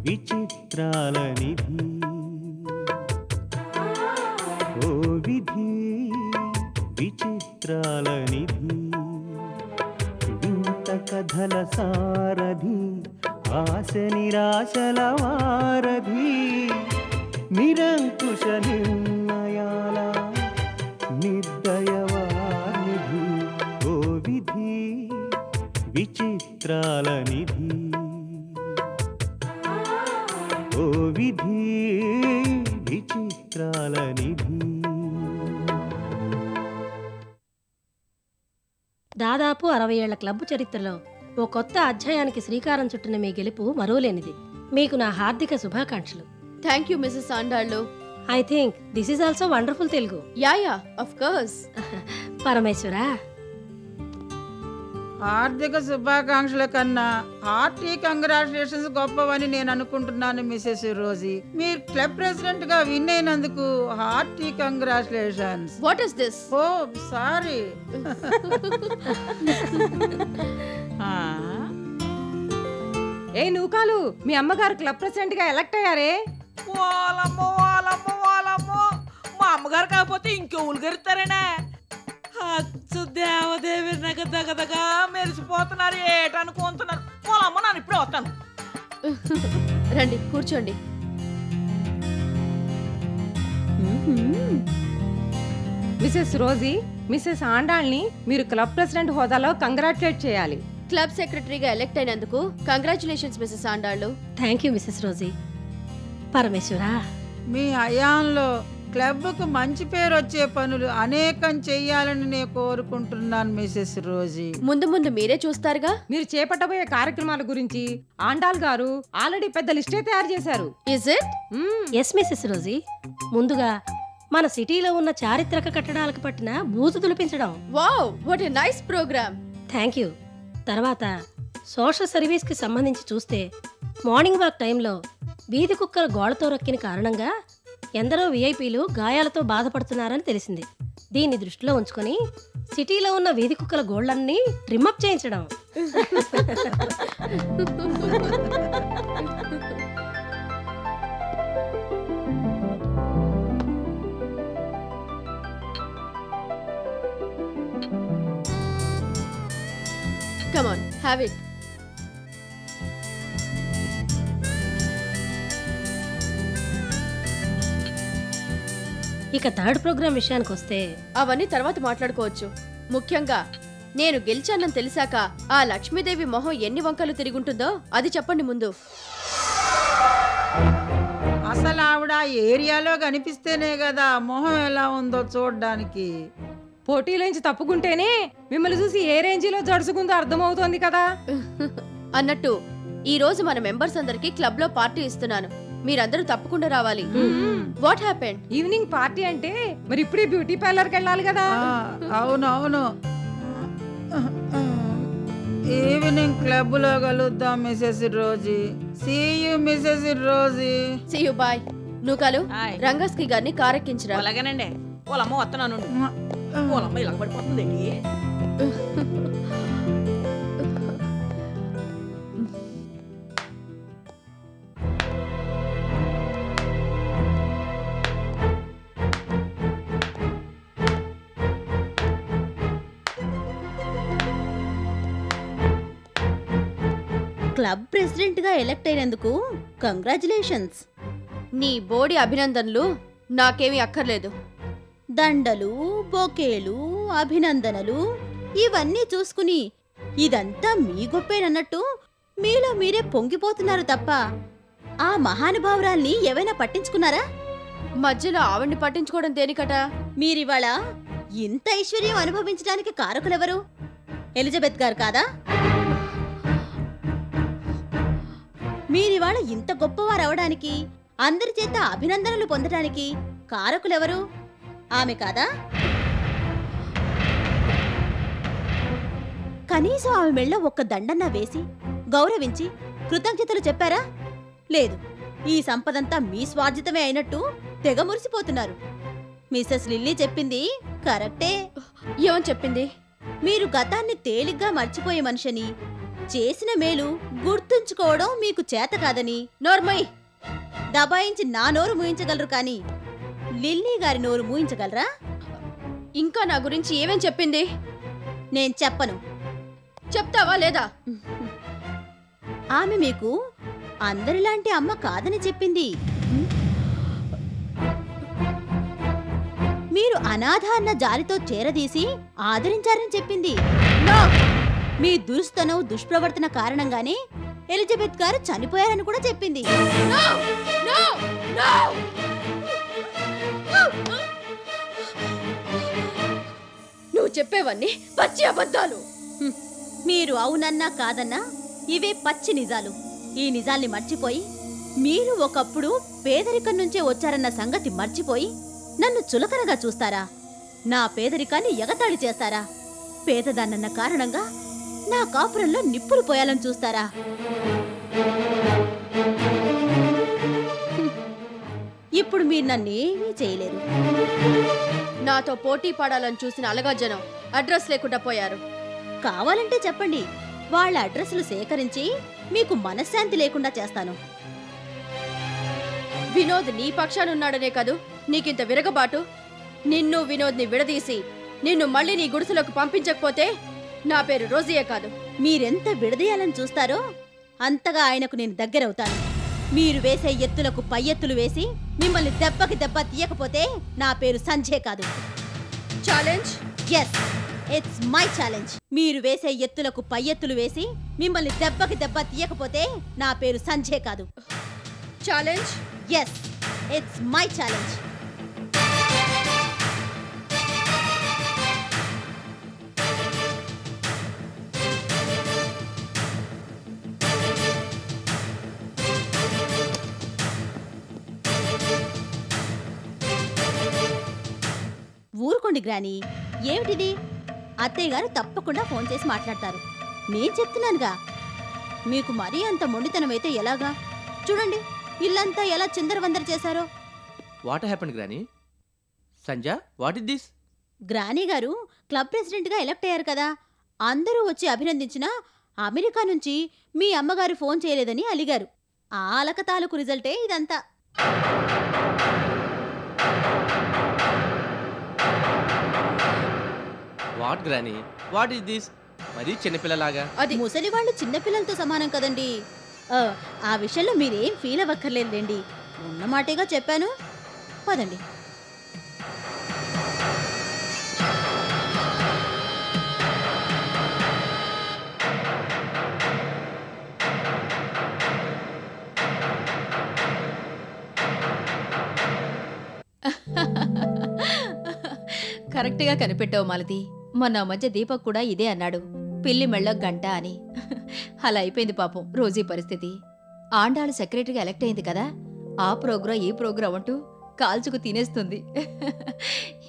విచిత్రాల నిధి ఓ విధి విచిత్రాల నిధి వింత కథల సారథి ఆశ నిరాశల వారధి నిరంకుశ నిర్ణయాల నిర్దయవానిధి ఓ విధి విచిత్రాల నిధి ఓ విధి విచిత్రాల నిధి. దాదాపు 60 ఏళ్ల క్లబ్ చరిత్రలో ఓ కొత్త అధ్యాయానికి శ్రీకారం చుట్టిన మీ గెలుపు మరోలేనిది. మీకు నా హార్దిక శుభాకాంక్షలు. Thank you Mrs Andallu. I think this is also wonderful Telugu. Yeah of course. పరమేశ్వరా, హార్దిక శుభాకాంక్షల కన్నా హార్టీ కంగ్రాచులేషన్స్ గొప్పవని నేను అనుకుంటున్నాను మిసెస్ రోజీ. మీరు క్లబ్ ప్రెసిడెంట్ గా విన్ అయినందుకు hearty congratulations. What is this? Oh sorry. ఏ నూకాలు, మీ అమ్మగారు క్లబ్ ప్రెసిడెంట్ గా ఎలక్ట్ అయ్యారే. వాళ్ళమ్మో వాళ్ళమ్మో వాళ్ళమ్మో, మా అమ్మగారు కాకపోతే ఇంకెవరు గెలుస్తారేనా? అచ్చు దేవదేవి నగదగదగా మెరిసిపోతున్నారు, ఏటనుకుంటున్నారు. వాళ్ళమ్మ, నన్ను ఇప్పుడే వస్తాను. రండి కూర్చోండి. మిసెస్ రోజీ, మిసెస్ ఆండాల్ని మీరు క్లబ్ ప్రెసిడెంట్ హోదాలో కంగ్రాచులేట్ చేయాలి. క్లబ్ సెక్రటరీగా ఎలక్ట్ అయినందుకు కంగ్రాచులేషన్స్ మిసెస్ ఆండాళ్ళు. Thank you Mrs Rosy. పరమేశ్వరా, మీ హయాంలో క్లబ్కు మంచి పేరు వచ్చే పనులు అనేకం చెయ్యాలని నేను కోరుకుంటున్నాను మిసెస్ రోజీ. ముందు ముందు మీరే చూస్తారుగా. మీరు చేపట్టబోయే కార్యక్రమాల గురించి ఆండాల్ గారు ఆల్రెడీ పెద్ద లిస్టే తయారు చేశారు. Is it? Yes Mrs Rosy. ముందుగా మన సిటీలో ఉన్న చారిత్రక కట్టడాలకు పట్టిన బూజు తులిపించడం. Wow, what a nice programme. Thank you. తర్వాత సోషల్ సర్వీస్కి సంబంధించి చూస్తే మార్నింగ్ వాక్ టైంలో వీధి కుక్కల గోడతో రక్కిన కారణంగా ఎందరో విఐపీలు గాయాలతో బాధపడుతున్నారని తెలిసింది. దీన్ని దృష్టిలో ఉంచుకొని సిటీలో ఉన్న వీధి కుక్కల గోళ్లన్నీ ట్రిమ్మప్ చేయించడం. Come on, have it. ఇక థర్డ్ ప్రోగ్రామ్ విషయానికి వస్తే అవన్నీ తర్వాత మాట్లాడుకోవచ్చు. ముఖ్యంగా నేను గెలిచానని తెలిసాక ఆ లక్ష్మీదేవి మొహం ఎన్ని వంకలు తిరుగుంటుందో అది చెప్పండి ముందు. అసలు ఆవిడ ఏరియాలో కనిపిస్తేనే కదా మొహం ఎలా ఉందో చూడడానికి. పోటీలోంచి తప్పుకుంటేనే మిమ్మల్ని చూసి ఏ రేంజిలో జడుచుకుందో అర్థమవుతోంది కదా. అన్నట్టు ఈ రోజు మన మెంబర్స్ అందరికి క్లబ్ లో పార్టీ ఇస్తున్నాను. మీరందరూ తప్పకుండా రావాలి. What happened? ఈవినింగ్ పార్టీ అంటే మరి ఇప్పుడే బ్యూటీ పార్లర్కి వెళ్ళాలి కదా. అవునవును, ఈవినింగ్ క్లబ్ లో కలుద్దాం Mrs Rosy. See you Mrs Rosy. See you, bye. Nookalu, రంగస్కి గారిని కారెక్కించరా. అలాగేనండి. వాళ్ళమ్మ వస్తున్నాను. వాళ్ళమ్మ ఇలా పడిపోతుంది. క్లబ్ ప్రెసిడెంట్ గా ఎలక్ట్ అయినందుకు కంగ్రాచులేషన్స్. నీ బోడి అభినందనలు నాకేమీ అక్కర్లేదు. దండలు, బొకేలు, అభినందనలు ఇవన్నీ చూసుకుని ఇదంతా మీ గొప్పేనన్నట్టు మీలో మీరే పొంగిపోతున్నారు తప్ప ఆ మహానుభావురాల్ని ఏవైనా పట్టించుకున్నారా? మధ్యలో ఆవిడ్ని పట్టించుకోవడం దేనికట? మీరివాళ ఇంత ఐశ్వర్యం అనుభవించడానికి కారకులెవరు? ఎలిజబెత్ గారు కాదా? మీరివాళ ఇంత గొప్పవారవడానికి, అందరి చేత అభినందనలు పొందడానికి కారకులెవరు? ఆమె కాదా? కనీసం ఆమె మెళ్ళ ఒక్క దండన్నా వేసి గౌరవించి కృతజ్ఞతలు చెప్పారా? లేదు. ఈ సంపదంతా మీ స్వార్జితమే అయినట్టు తెగ మురిసిపోతున్నారు. మిసెస్ లిల్లీ చెప్పింది కరెక్టే. ఏమని చెప్పింది? మీరు గతాన్ని తేలిగ్గా మర్చిపోయే మనిషిని, చేసిన మేలు గుర్తుంచుకోవడం మీకు చేత కాదని నోర్మయ్, దబాయించి నా నోరు మూయించగలరు కానీ లిల్లీ గారి నోరు మూయించగలరా? ఇంకా నా గురించి ఏమేం చెప్పింది? నేను చెప్పను. చెప్తావా లేదా? ఆమె మీకు అందరిలాంటి అమ్మ కాదని చెప్పింది. మీరు అనాథ అన్న జాలితో చేరదీసి ఆదరించారని చెప్పింది. నో! మీ దురుస్తనం దుష్ప్రవర్తన కారణంగానే ఎలిజబెత్ గారు చనిపోయారని కూడా చెప్పింది. నో! నో! నో! నువ్వు చెప్పేవన్నీ పచ్చి అబద్ధాలు. హ్మ్. మీరు అవునన్నా కాదన్నా ఇవే పచ్చి నిజాలు. ఈ నిజాల్ని మర్చిపోయి మీరు ఒకప్పుడు పేదరికం నుంచే వచ్చారన్న సంగతి మర్చిపోయి నన్ను చులకనగా చూస్తారా? నా పేదరికాన్ని ఎగతాళి చేస్తారా? పేదదాన్నన్న కారణంగా నా కాపురంలో నిప్పులు పోయాలని చూస్తారా? హ్మ్. ఇప్పుడు మీరు నన్నేమీ చేయలేరు. నాతో పోటీ పడాలని చూసిన అలగా జనం అడ్రస్ లేకుండా పోయారు. కావాలంటే చెప్పండి, వాళ్ళ అడ్రస్లు సేకరించి మీకు మనశ్శాంతి లేకుండా చేస్తాను. వినోద్ నీ పక్షానున్నాడనే కాదు నీకింత విరగబాటు. నిన్ను వినోద్ని విడదీసి నిన్ను మళ్ళీ నీ గుడిసెలోకి పంపించకపోతే నా పేరు రోజీయే కాదు. మీరెంత విడదీయాలని చూస్తారో అంతగా ఆయనకు నేను దగ్గరవుతాను. మీరు వేసే ఎత్తులకు పై ఎత్తులు వేసి మిమ్మల్ని దెబ్బకి దెబ్బ తీయకపోతే నా పేరు సంజయ్ కాదు. Challenge? Yes, it's my challenge. మీరు వేసే ఎత్తులకు పై ఎత్తులు వేసి మిమ్మల్ని దెబ్బకి దెబ్బ తీయకపోతే నా పేరు సంజయ్ కాదు. Challenge? Yes, it's my challenge. ఊరుకోండి గ్రాని, ఏమిటిది? అత్తయ్య గారు తప్పకుండా ఫోన్ చేసి మాట్లాడతారు. నేను చెప్తున్నానుగా. మీకు మరీ అంత మొండితనం అయితే ఎలాగా? చూడండి ఇల్లంతా ఎలా చిందరవందర చేశారో. What happened granny? Sanja, what is this? Granny గారు క్లబ్ ప్రెసిడెంట్గా ఎలక్ట్ అయ్యారు కదా, అందరూ వచ్చి అభినందించినా అమెరికా నుంచి మీ అమ్మగారు ఫోన్ చేయలేదని అలిగారు. ఆ అలక తాలూకు రిజల్టే ఇదంతా. What granny, what is this? మరీ చిన్నపిల్లలాగా. అది ముసలి వాళ్ళు చిన్నపిల్లలతో సమానం కదండి. ఆ విషయంలో మీరేం ఫీల్ అవ్వక్కర్లేదండి. ఉన్నమాటేగా చెప్పాను. పదండి. కరెక్ట్గా కనిపెట్టావు మాలతి. మొన్న మధ్య దీపక్ కూడా ఇదే అన్నాడు, పిల్లి మెళ్ళ గంట అని. అలా అయిపోయింది పాపం రోజీ పరిస్థితి. ఆండాಳು సెక్రటరీగా ఎలక్ట్ అయింది కదా, ఆ ప్రోగ్రాం ఈ ప్రోగ్రాం అంటూ కాల్చుకు తినేస్తుంది.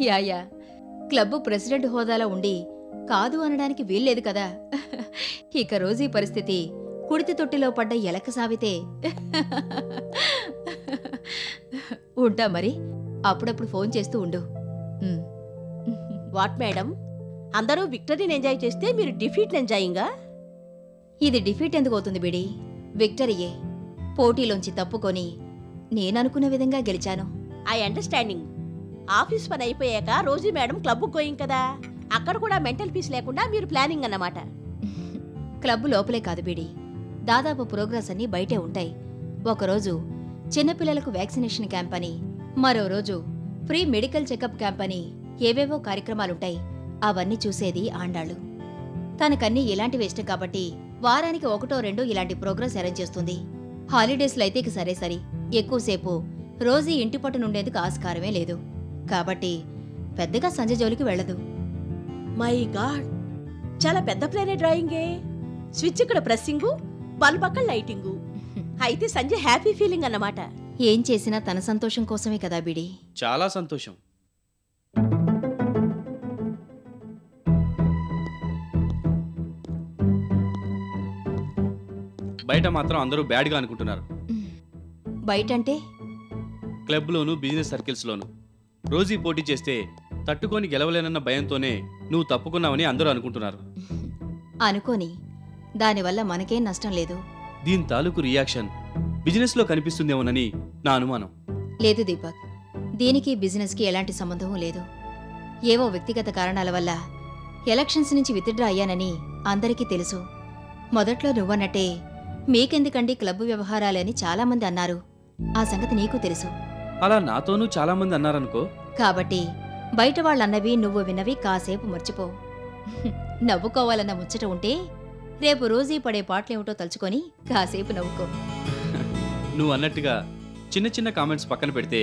యాయా, క్లబ్ ప్రెసిడెంట్ హోదాలో ఉండి కాదు అనడానికి వీల్లేదు కదా. ఇక రోజీ పరిస్థితి కుడితి తొట్టిలో పడ్డ ఎలక సావితే. ఉంటా మరి, అప్పుడప్పుడు ఫోన్ చేస్తూ ఉండు. వాట్ మేడం, అందరూ విక్టరీని ఎంజాయ్ చేస్తే మీరు డిఫీట్ ఎంజాయింగా? ఇది డిఫీట్ ఎందుకు అవుతుంది బిడి? విక్టరీయే. పోటీలోంచి తప్పుకొని నేననుకున్న విధంగా గెలిచాను. I understanding. ఆఫీస్ పని అయిపోయాక రోజీ మేడం క్లబ్కు గోయింగ్ కదా, అక్కడ కూడా మెంటల్ పీస్ లేకుండా మీరు ప్లానింగ్ అన్నమాట. క్లబ్ లోపలే కాదు బిడి, దాదాపు ప్రోగ్రెస్ అన్నీ బయటే ఉంటాయి. ఒకరోజు చిన్నపిల్లలకు వ్యాక్సినేషన్ క్యాంప్ అని, మరో రోజు ఫ్రీ మెడికల్ చెకప్ క్యాంప్ అని ఏవేవో కార్యక్రమాలుంటాయి. అవన్నీ చూసేది ఆండాళ్ళు. తనకన్నీ ఇలాంటివి ఇష్టం కాబట్టి వారానికి 1-2 ఇలాంటి ప్రోగ్రెస్ అరేంజ్ చేస్తుంది. హాలిడేస్లో అయితే ఇక సరే సరి, ఎక్కువసేపు రోజీ ఇంటి పట్టు నుండేందుకు ఆస్కారమే లేదు. కాబట్టి పెద్దగా సంజయ్ జోలికి వెళ్ళదు. మై గాడ్, చాలా పెద్ద ప్లానే డ్రాయింగే. స్విచ్ ఇక్కడ ప్రెస్సింగు, బల్బ్ అక్కడ లైటింగు. అయితే సంజయ్ హ్యాపీ ఫీలింగ్ అన్నమాట. ఏం చేసినా తన సంతోషం కోసమే కదా బిడి. చాలా సంతోషం. బయట మాత్రం అందరూ బ్యాడ్గా అనుకుంటున్నారు. బయటంటే క్లబ్లోను, బిజినెస్ సర్కిల్స్లోను. రోజీ పోటీ చేస్తే తట్టుకొని గెలవలేనన్న భయంతోనే నువ్వు తప్పుకున్నావని అందరూ అనుకుంటున్నారు. అనుకోని దానివల్ల మనకేం నష్టం లేదు. దీని తాలూకు రియాక్షన్ బిజినెస్లో కనిపిస్తుందేమోనని నా అనుమానం. లేదు దీపక్, దీనికి బిజినెస్కి ఎలాంటి సంబంధమూ లేదు. ఏవో వ్యక్తిగత కారణాల వల్ల ఎలక్షన్స్ నుంచి విత్డ్రా అయ్యానని అందరికీ తెలుసు. మొదట్లో నువ్వన్నట్టే మీకెందుకండి క్లబ్ వ్యవహారాలని చాలామంది అన్నారు. ఆ సంగతి నీకు తెలుసు. అలా నాతోనూ చాలామంది అన్నారనుకో. కాబట్టి బయట వాళ్ళన్నవి నువ్వు విన్నవి కాసేపు మర్చిపో. నవ్వుకోవాలన్న ముచ్చట ఉంటే రేపు రోజీ పడే పాటలేమిటో తలుచుకొని కాసేపు నవ్వుకో. నువ్వు అన్నట్టుగా చిన్న చిన్న కామెంట్స్ పక్కన పెడితే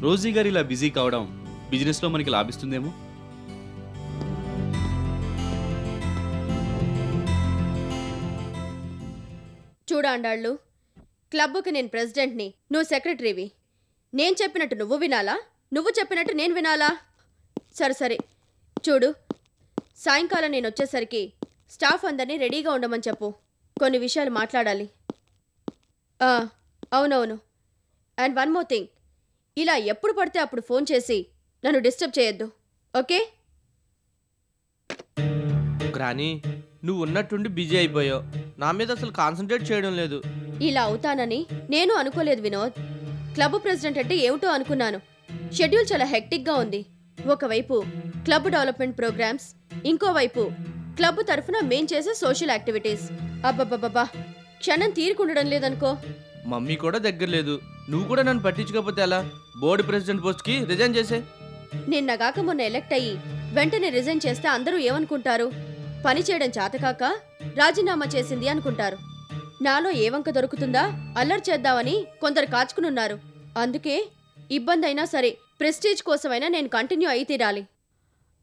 రోజీ గారు ఇలా బిజీ కావడం బిజినెస్లో మనకి లాభిస్తుందేమో. చూడాండాళ్ళు, క్లబ్కి నేను ప్రెసిడెంట్ని, నువ్వు సెక్రటరీవి. నేను చెప్పినట్టు నువ్వు వినాలా, నువ్వు చెప్పినట్టు నేను వినాలా? సరే సరే చూడు, సాయంకాలం నేను వచ్చేసరికి స్టాఫ్ అందరినీ రెడీగా ఉండమని చెప్పు. కొన్ని విషయాలు మాట్లాడాలి. అవునవును. అండ్ వన్ మోర్ థింగ్, ఇలా ఎప్పుడు పడితే అప్పుడు ఫోన్ చేసి నన్ను డిస్టర్బ్ చేయొద్దు, ఓకే? గ్రానీ, నువ్వు ఉన్నట్టుండి బిజీ అయిపోయావు. నా మీద అసలు కాన్సన్ట్రేట్ చేయడం లేదు. ఇలా అవుతానని నేను అనుకోలేదు వినోద్. క్లబ్ ప్రెసిడెంట్ అంటే ఏమిటో అనుకున్నాను. షెడ్యూల్ చాలా హెక్టిక్గా ఉంది. ఒకవైపు క్లబ్ డెవలప్మెంట్ ప్రోగ్రామ్స్, ఇంకోవైపు క్లబ్ తరఫున మేం చేసే సోషల్ యాక్టివిటీస్. అబ్బబ్బబ్బా, క్షణం తీరుకుండడం లేదనుకో. మమ్మీ కూడా దగ్గర లేదు. నువ్వు కూడా నన్ను పట్టించుకోకపోతే ఎలా? బోర్డు ప్రెసిడెంట్ పోస్ట్కి రిజైన్ చేసే. నిన్నగాక మొన్న ఎలక్ట్ అయ్యి వెంటనే రిజైన్ చేస్తే అందరూ ఏమనుకుంటారు? పని చేయడం చేతకాక రాజీనామా చేసింది అనుకుంటారు. నాలో ఏ వంక దొరుకుతుందా అల్లరి చేద్దామని కొందరు కాచుకునున్నారు. అందుకే ఇబ్బంది అయినా సరే ప్రెస్టీజ్ కోసమైనా నేను కంటిన్యూ అయి తీరాలి.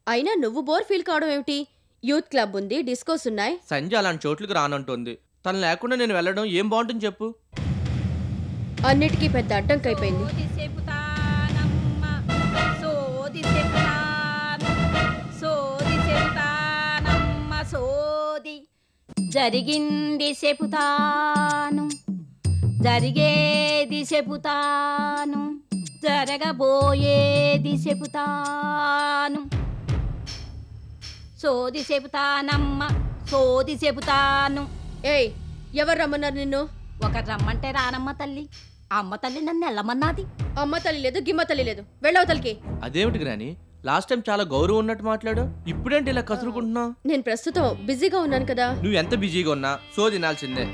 అయినా నువ్వు బోర్ ఫీల్ కావడం ఏమిటి? యూత్ క్లబ్ ఉంది, డిస్కోస్ ఉన్నాయి. సంజయ్ అలాంటి చోట్లకి రానంటుంది. తను లేకుండా నేను వెళ్ళడం ఏం బాగుంటుంది చెప్పు? అన్నిటికీ పెద్ద అడ్డంకైపోయింది. జరిగింది చెబుతాను, జరిగేది చెబుతాను, జరగబోయేది చెబుతాను. సోది చెబుతానమ్మ, సోది చెబుతాను. ఏయ్, ఎవరు రమ్మన్నారు నిన్ను? ఒకరు రమ్మంటే రానమ్మ తల్లి. అమ్మ తల్లి నన్ను వెళ్ళమన్నది. అమ్మ తల్లి లేదు, గిమ్మ తల్లి లేదు, వెళ్ళవతలికి. అదేమిటి గ్రానీ, లాస్ట్ టైం చాలా గౌరవం ఉన్నట్టు మాట్లాడు. ఇప్పుడేంటి ఇలా కసురుకుంటున్నావు? నేను ప్రస్తుతం బిజీగా ఉన్నాను కదా. నువ్వు ఎంత బిజీగా ఉన్నా సో తినాల్సిందే.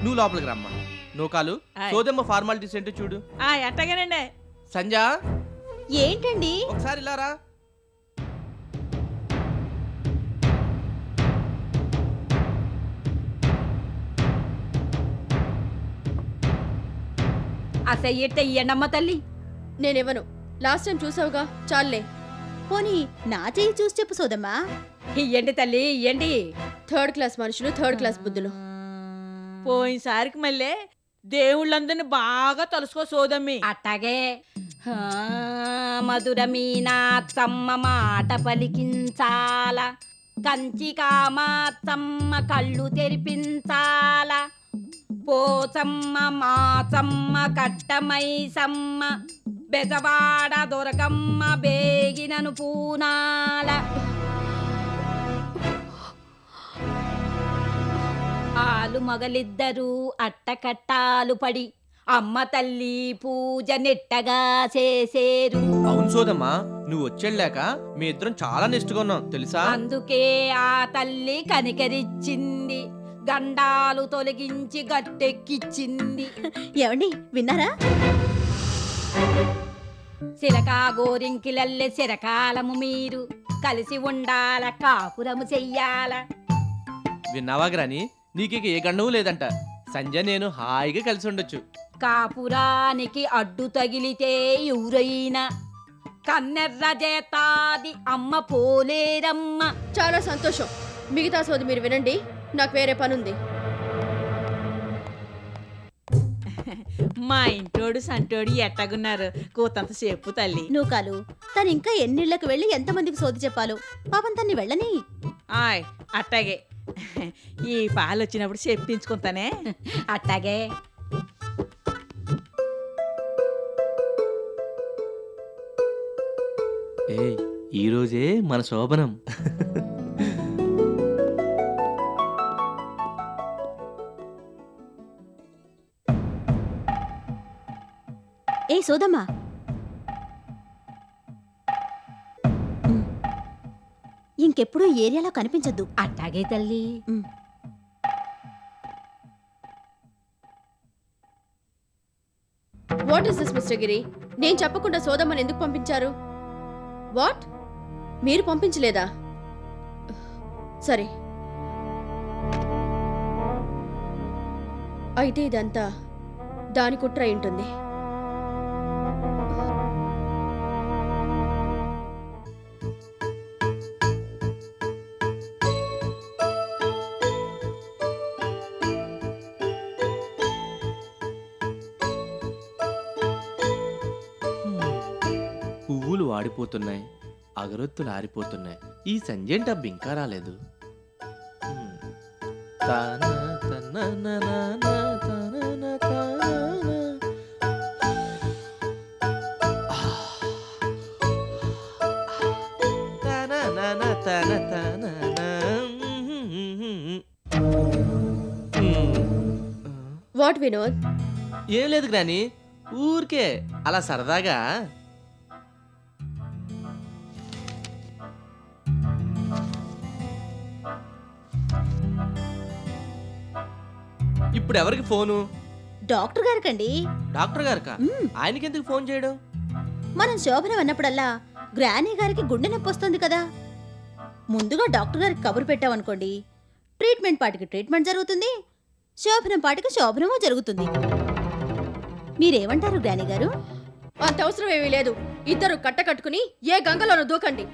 నువ్వు లోపలికి రమ్మా. నూకాలు సోదమ్మ ఫార్మాలిటీస్ ఏంటో చూడు. ఎట్టగానండి. సంజా, ఏంటండి? ఒకసారి ఇలా రా. అసయ్యట్ట ఇయ్యండమ్మ తల్లి. నేనివ్వను. లాస్ట్ టైం చూసావుగా, చాలే. పోనీ నా చెయ్యి చూసి చెప్పు సోదమ్మా. ఇయ్యండి తల్లి, ఇయ్యండి. థర్డ్ క్లాస్ మనుషులు, థర్డ్ క్లాస్ బుద్ధులు. పోయినసారికి మళ్ళీ దేవుళ్ళందరినీ బాగా తలుసుకో సోదమ్మి. అట్టాగే. మధుర మీనాత్తమ్మ మాట పలికించాల, కంచి కామాత్తమ్మ కళ్ళు తెరిపించాల, పోచమ్మ మాచమ్మ కట్టమైసమ్మ బెజవాడ దొరకమ్మ బేగినను పూనాల. ఆలు మగలిద్దరూ అట్టకట్టాలు పడి అమ్మ తల్లి పూజ నెట్టగా చేసేరు. అవును సోదమ్మా, నువ్వు వచ్చేళ్ళాక మీ ఇద్దరం చాలా నిష్ఠగా ఉన్నాం తెలుసా? అందుకే ఆ తల్లి కనికరిచ్చింది, గండాలు తొలగించి గట్టెక్కిచ్చింది. ఏమండి విన్నారా? సిరకా గోరింకిలల్లె సిరకాలము మీరు కలిసి ఉండాల, కాపురము చెయ్యాల. విన్నావా గ్రాని, నీకు ఏ గండవు లేదంట. సంజయ్ నేను హాయిగా కలిసి ఉండొచ్చు. కాపురానికి అడ్డు తగిలితే ఎవరైనా కన్నెర్ర చేతాది అమ్మ పోలేరమ్మ. చాలా సంతోషం. మిగతా సోది మీరు వినండి, నాకు వేరే పనుంది. మా ఇంటోడు సంటోడు ఎట్టగున్నారు కూతంత సేపు తల్లి. నూకాలు తను ఇంకా ఎన్నిళ్ళకి వెళ్ళి ఎంతమందికి సోది చెప్పాలో పాపం తన్ని వెళ్ళని. ఆయ్ అట్టాగే. ఈ పాలు వచ్చినప్పుడు చెప్పించుకుంటానే. అట్టాగే. ఈ రోజే మన శోభనం. ఏ సోదమ్మా, ఇంకెప్పుడు ఈ ఏరియాలో కనిపించద్దు. అట్టాగే తల్లి. వాట్ ఇస్ దిస్ మిస్టర్ గిరి? నేను చెప్పకుండా సోదమ్మని ఎందుకు పంపించారు? వాట్, మీరు పంపించలేదా? సరే, అయితే ఇదంతా దాని కుట్ర అయి ఉంటుంది. పువ్వులు వాడిపోతున్నాయి, అగరొత్తులు ఆరిపోతున్నాయి. ఈ సంజయ్ డబ్బు ఇంకా రాలేదు. తానా తనా నానా తానా తానా. తానా నానా తానా తానా. వాట్ వినోద్? ఏం లేదు గ్రాని, ఊరికే అలా సరదాగా. ఇప్పుడు ఎవరికి ఫోను? డాక్టర్ గారికండి. డాక్టర్ గారికా? ఆయనకెందుకు ఫోన్ చేయడం? మనం శోభనం అన్నప్పుడల్లా గ్రానీ గారికి గుండె నొప్పి వస్తుంది కదా, ముందుగా డాక్టర్ గారికి కబురు పెట్టామనుకోండి, ట్రీట్మెంట్ పాటికి ట్రీట్మెంట్ జరుగుతుంది, శోభనం పాటికి శోభనమూ జరుగుతుంది. మీరేమంటారు గ్రానీ గారు? అంత అవసరం ఏమీ లేదు. ఇద్దరు కట్టకట్టుకుని ఏ గంగలోనూ దూకండి.